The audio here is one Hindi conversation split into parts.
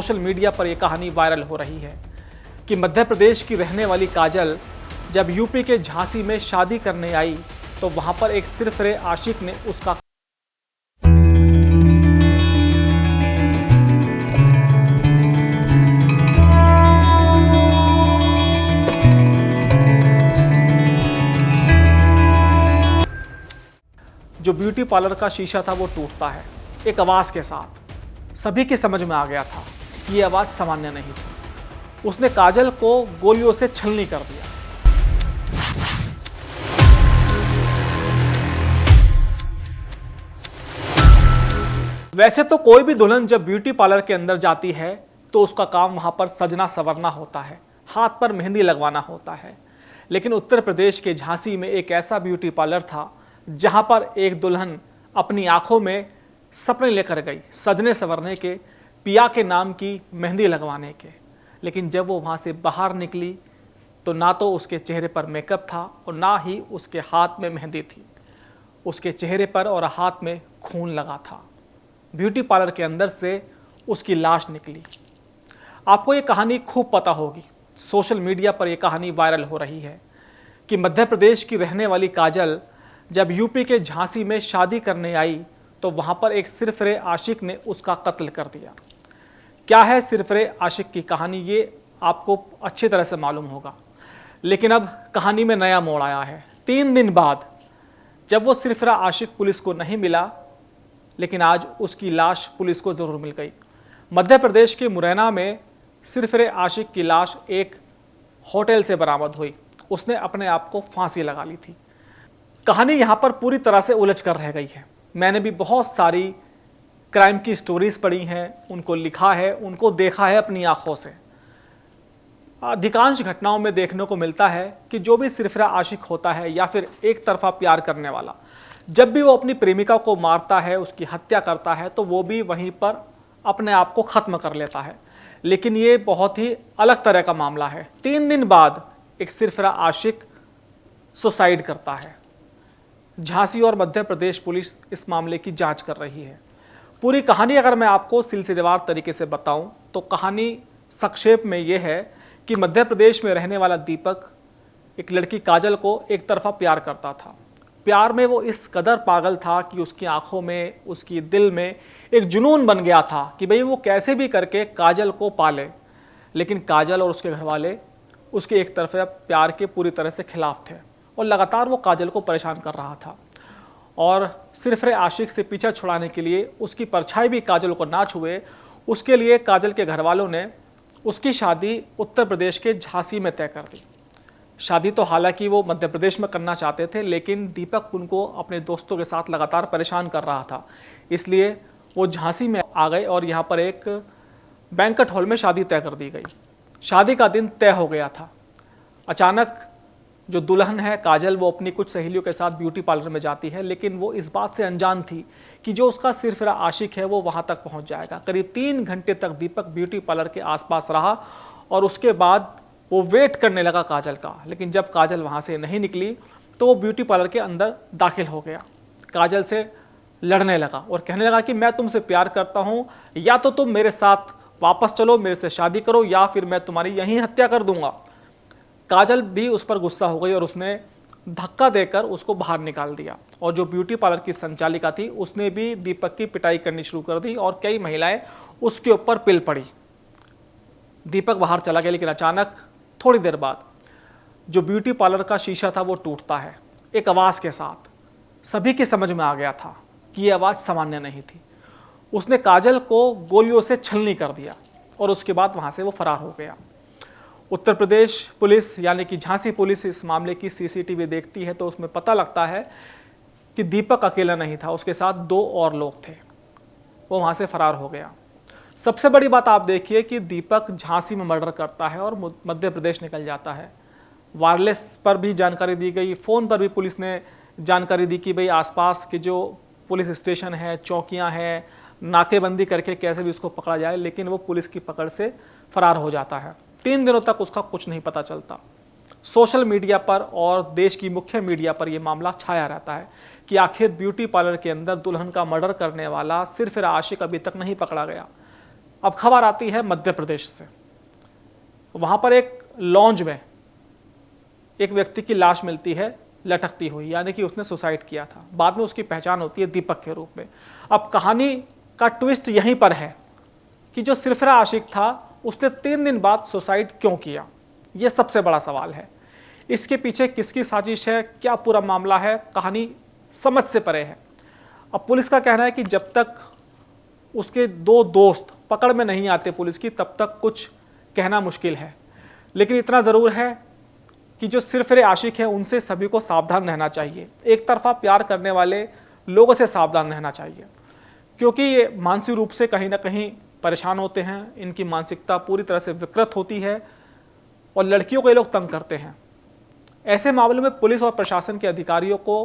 सोशल मीडिया पर यह कहानी वायरल हो रही है कि मध्य प्रदेश की रहने वाली काजल जब यूपी के झांसी में शादी करने आई तो वहां पर एक सिरफिरे आशिक ने उसका जो ब्यूटी पार्लर का शीशा था वो टूटता है एक आवाज के साथ। सभी की समझ में आ गया था कि ये आवाज सामान्य नहीं थी। उसने काजल को गोलियों से छलनी कर दिया। वैसे तो कोई भी दुल्हन जब ब्यूटी पार्लर के अंदर जाती है तो उसका काम वहां पर सजना संवरना होता है, हाथ पर मेहंदी लगवाना होता है। लेकिन उत्तर प्रदेश के झांसी में एक ऐसा ब्यूटी पार्लर था जहां पर एक दुल्हन अपनी आंखों में सपने लेकर गई सजने संवरने के, पिया के नाम की मेहंदी लगवाने के। लेकिन जब वो वहां से बाहर निकली तो ना तो उसके चेहरे पर मेकअप था और ना ही उसके हाथ में मेहंदी थी। उसके चेहरे पर और हाथ में खून लगा था। ब्यूटी पार्लर के अंदर से उसकी लाश निकली। आपको ये कहानी खूब पता होगी। सोशल मीडिया पर यह कहानी वायरल हो रही है कि मध्य प्रदेश की रहने वाली काजल जब यूपी के झांसी में शादी करने आई तो वहां पर एक सिरफिरे आशिक ने उसका कत्ल कर दिया। क्या है सिरफिरे आशिक की कहानी, ये आपको अच्छी तरह से मालूम होगा। लेकिन अब कहानी में नया मोड़ आया है। 3 दिन बाद जब वो सिरफिरा आशिक पुलिस को नहीं मिला, लेकिन आज उसकी लाश पुलिस को जरूर मिल गई। मध्य प्रदेश के मुरैना में सिरफिरे आशिक की लाश एक होटल से बरामद हुई। उसने अपने आप को फांसी लगा ली थी। कहानी यहाँ पर पूरी तरह से उलझ कर रह गई है। मैंने भी बहुत सारी क्राइम की स्टोरीज पढ़ी हैं, उनको लिखा है, उनको देखा है अपनी आंखों से। अधिकांश घटनाओं में देखने को मिलता है कि जो भी सिरफिरा आशिक होता है या फिर एक तरफा प्यार करने वाला, जब भी वो अपनी प्रेमिका को मारता है, उसकी हत्या करता है, तो वो भी वहीं पर अपने आप को ख़त्म कर लेता है। लेकिन ये बहुत ही अलग तरह का मामला है। 3 दिन बाद एक सिरफिरा आशिक सुसाइड करता है। झांसी और मध्य प्रदेश पुलिस इस मामले की जांच कर रही है। पूरी कहानी अगर मैं आपको सिलसिलेवार तरीके से बताऊं तो कहानी संक्षेप में यह है कि मध्य प्रदेश में रहने वाला दीपक एक लड़की काजल को एक तरफा प्यार करता था। प्यार में वो इस कदर पागल था कि उसकी आंखों में, उसकी दिल में एक जुनून बन गया था कि भाई वो कैसे भी करके काजल को पाले। लेकिन काजल और उसके घर वाले उसके एक तरफा प्यार के पूरी तरह से खिलाफ थे और लगातार वो काजल को परेशान कर रहा था। और सिरफिरे आशिक से पीछा छुड़ाने के लिए, उसकी परछाई भी काजल को ना छुए, उसके लिए काजल के घर वालों ने उसकी शादी उत्तर प्रदेश के झांसी में तय कर दी। शादी तो हालांकि वो मध्य प्रदेश में करना चाहते थे, लेकिन दीपक उनको अपने दोस्तों के साथ लगातार परेशान कर रहा था, इसलिए वो झांसी में आ गए और यहाँ पर एक बैंक्वेट हॉल में शादी तय कर दी गई। शादी का दिन तय हो गया था। अचानक जो दुल्हन है काजल, वो अपनी कुछ सहेलियों के साथ ब्यूटी पार्लर में जाती है, लेकिन वो इस बात से अनजान थी कि जो उसका सिरफिरा आशिक है वो वहाँ तक पहुँच जाएगा। करीब 3 घंटे तक दीपक ब्यूटी पार्लर के आसपास रहा और उसके बाद वो वेट करने लगा काजल का। लेकिन जब काजल वहाँ से नहीं निकली तो वो ब्यूटी पार्लर के अंदर दाखिल हो गया। काजल से लड़ने लगा और कहने लगा कि मैं तुमसे प्यार करता हूँ, या तो तुम मेरे साथ वापस चलो, मेरे से शादी करो, या फिर मैं तुम्हारी यहीं हत्या कर दूंगा। काजल भी उस पर गुस्सा हो गई और उसने धक्का देकर उसको बाहर निकाल दिया। और जो ब्यूटी पार्लर की संचालिका थी उसने भी दीपक की पिटाई करनी शुरू कर दी और कई महिलाएं उसके ऊपर पिल पड़ी। दीपक बाहर चला गया, लेकिन अचानक थोड़ी देर बाद जो ब्यूटी पार्लर का शीशा था वो टूटता है एक आवाज़ के साथ। सभी की समझ में आ गया था कि ये आवाज़ सामान्य नहीं थी। उसने काजल को गोलियों से छलनी कर दिया और उसके बाद वहाँ से वो फरार हो गया। उत्तर प्रदेश पुलिस यानी कि झांसी पुलिस इस मामले की सीसीटीवी देखती है तो उसमें पता लगता है कि दीपक अकेला नहीं था, उसके साथ 2 और लोग थे। वो वहाँ से फरार हो गया। सबसे बड़ी बात आप देखिए कि दीपक झांसी में मर्डर करता है और मध्य प्रदेश निकल जाता है। वायरलेस पर भी जानकारी दी गई, फ़ोन पर भी पुलिस ने जानकारी दी कि भाई आसपास के जो पुलिस स्टेशन है, चौकियां हैं, नाकेबंदी करके कैसे भी उसको पकड़ा जाए, लेकिन वो पुलिस की पकड़ से फरार हो जाता है। 3 दिनों तक उसका कुछ नहीं पता चलता। सोशल मीडिया पर और देश की मुख्य मीडिया पर यह मामला छाया रहता है कि आखिर ब्यूटी पार्लर के अंदर दुल्हन का मर्डर करने वाला सिरफिरा आशिक अभी तक नहीं पकड़ा गया। अब खबर आती है मध्य प्रदेश से। वहाँ पर एक लॉन्ज में एक व्यक्ति की लाश मिलती है लटकती हुई, यानी कि उसने सुसाइड किया था। बाद में उसकी पहचान होती है दीपक के रूप में। अब कहानी का ट्विस्ट यहीं पर है कि जो सिरफिरा आशिक था उसने 3 दिन बाद सुसाइड क्यों किया, ये सबसे बड़ा सवाल है। इसके पीछे किसकी साजिश है, क्या पूरा मामला है, कहानी समझ से परे है। अब पुलिस का कहना है कि जब तक उसके 2 दोस्त पकड़ में नहीं आते पुलिस की, तब तक कुछ कहना मुश्किल है। लेकिन इतना ज़रूर है कि जो सिरफिरे आशिक हैं उनसे सभी को सावधान रहना चाहिए। एक तरफा प्यार करने वाले लोगों से सावधान रहना चाहिए, क्योंकि ये मानसिक रूप से कहीं ना कहीं परेशान होते हैं। इनकी मानसिकता पूरी तरह से विकृत होती है और लड़कियों को ये लोग तंग करते हैं। ऐसे मामलों में पुलिस और प्रशासन के अधिकारियों को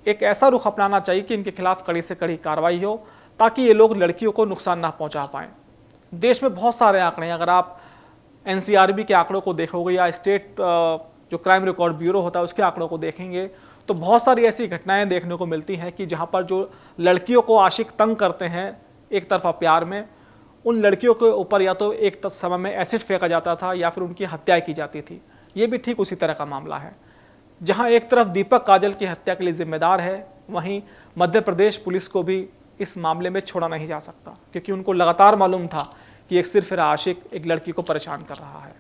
एक ऐसा रुख अपनाना चाहिए कि इनके खिलाफ कड़ी से कड़ी कार्रवाई हो, ताकि ये लोग लड़कियों को नुकसान ना पहुंचा पाएं। देश में बहुत सारे आंकड़े हैं। अगर आप एनसीआरबी के आंकड़ों को देखोगे या स्टेट जो क्राइम रिकॉर्ड ब्यूरो होता है उसके आंकड़ों को देखेंगे, तो बहुत सारी ऐसी घटनाएं देखने को मिलती हैं कि जहां पर जो लड़कियों को आशिक तंग करते हैं एक तरफा प्यार में, उन लड़कियों के ऊपर या तो एक समय में एसिड फेंका जाता था या फिर उनकी हत्या की जाती थी। ये भी ठीक उसी तरह का मामला है। जहां एक तरफ दीपक काजल की हत्या के लिए जिम्मेदार है, वहीं मध्य प्रदेश पुलिस को भी इस मामले में छोड़ा नहीं जा सकता, क्योंकि उनको लगातार मालूम था कि एक सिरफिरा आशिक एक लड़की को परेशान कर रहा है।